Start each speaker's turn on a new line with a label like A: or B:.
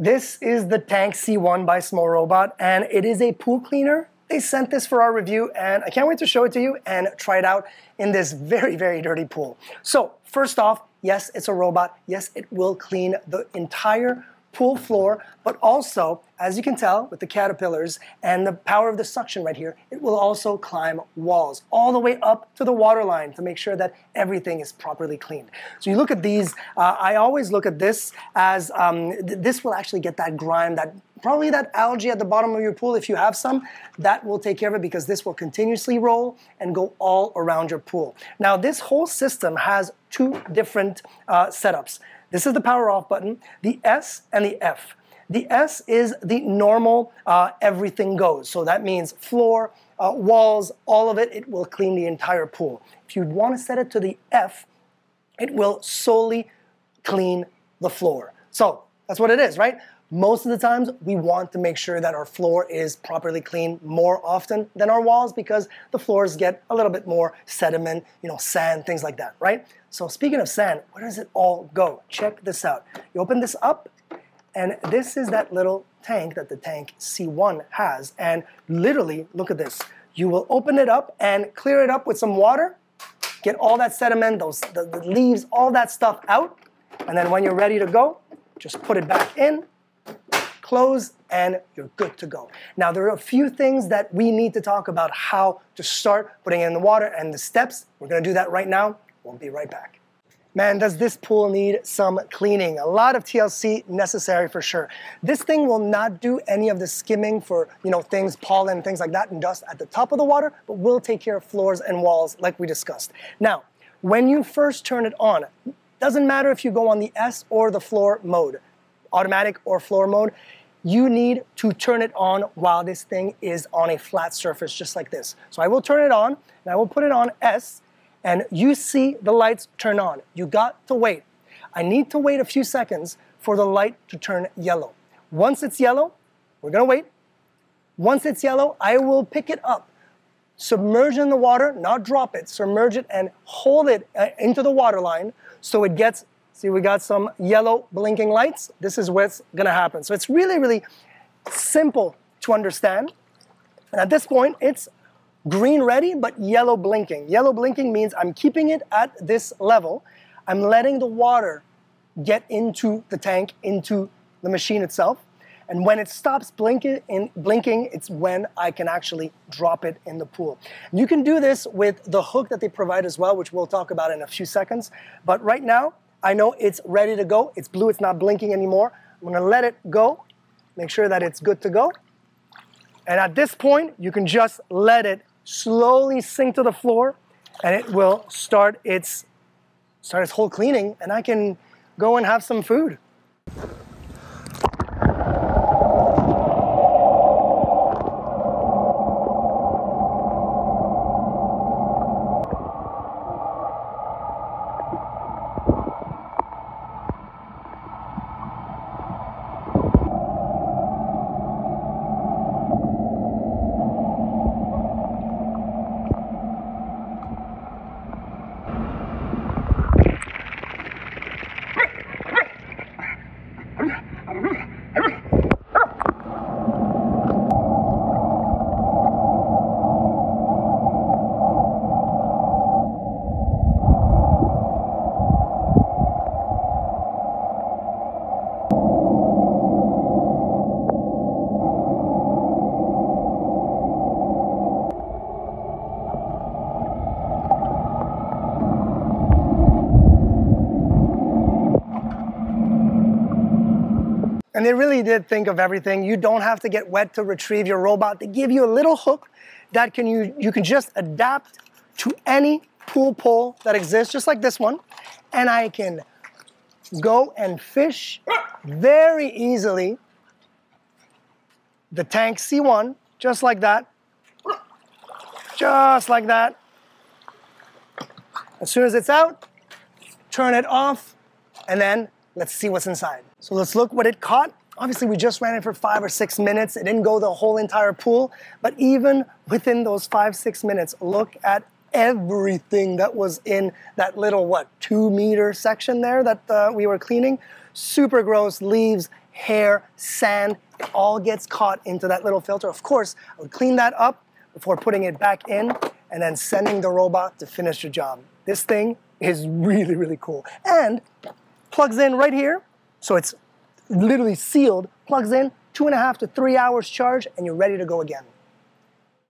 A: This is the Tank C1 by SMOROBOT, and it is a pool cleaner. They sent this for our review, and I can't wait to show it to you and try it out in this very, very dirty pool. So, first off, yes, it's a robot. Yes, it will clean the entire pool floor, but also, as you can tell with the caterpillars and the power of the suction right here, it will also climb walls all the way up to the water line to make sure that everything is properly cleaned. So you look at these, I always look at this as, this will actually get that grime, probably that algae at the bottom of your pool, if you have some, that will take care of it because this will continuously roll and go all around your pool. Now this whole system has two different setups. This is the power off button, the S and the F. The S is the normal everything goes. So that means floor, walls, all of it, it will clean the entire pool. If you want to set it to the F, it will solely clean the floor. So that's what it is, right? Most of the times we want to make sure that our floor is properly cleaned more often than our walls because the floors get a little bit more sediment, sand, things like that, right? So speaking of sand, where does it all go? Check this out. You open this up, and this is that little tank that the Tank C1 has. And literally, look at this. You will open it up and clear it up with some water, get all that sediment, the leaves, all that stuff out. And then when you're ready to go, just put it back in, close, and you're good to go. Now, there are a few things that we need to talk about how to start putting it in the water and the steps. We're gonna do that right now. We'll be right back. Man, does this pool need some cleaning? A lot of TLC necessary for sure. This thing will not do any of the skimming for, things, pollen, things like that, and dust at the top of the water, but will take care of floors and walls like we discussed. Now, when you first turn it on, doesn't matter if you go on the S or the floor mode, automatic or floor mode, you need to turn it on while this thing is on a flat surface just like this. So I will turn it on, and I will put it on S, and you see the lights turn on. You got to wait. I need to wait a few seconds for the light to turn yellow. Once it's yellow, we're gonna wait. Once it's yellow, I will pick it up, submerge in the water, not drop it, submerge it and hold it into the water line so it gets, see, we got some yellow blinking lights. This is what's gonna happen. So it's really, really simple to understand. And at this point, it's green ready, but yellow blinking. Yellow blinking means I'm keeping it at this level. I'm letting the water get into the tank, into the machine itself. And when it stops blinking, it's when I can actually drop it in the pool. You can do this with the hook that they provide as well, which we'll talk about in a few seconds. But right now, I know it's ready to go. It's blue, it's not blinking anymore. I'm gonna let it go, make sure that it's good to go. And at this point, you can just let it slowly sink to the floor, and it will start its whole cleaning, and I can go and have some food. And they really did think of everything. You don't have to get wet to retrieve your robot. They give you a little hook that you can just adapt to any pool pole that exists, just like this one. And I can go and fish very easily the Tank C1, just like that. Just like that. As soon as it's out, turn it off, and then let's see what's inside. So let's look what it caught. Obviously, we just ran it for 5 or 6 minutes. It didn't go the whole entire pool, but even within those 5-6 minutes, look at everything that was in that little, 2-meter section there that we were cleaning. Super gross, leaves, hair, sand, it all gets caught into that little filter. Of course, I would clean that up before putting it back in and then sending the robot to finish the job. This thing is really, really cool. And plugs in right here, so it's literally sealed, plugs in, 2.5 to 3 hours charge, and you're ready to go again.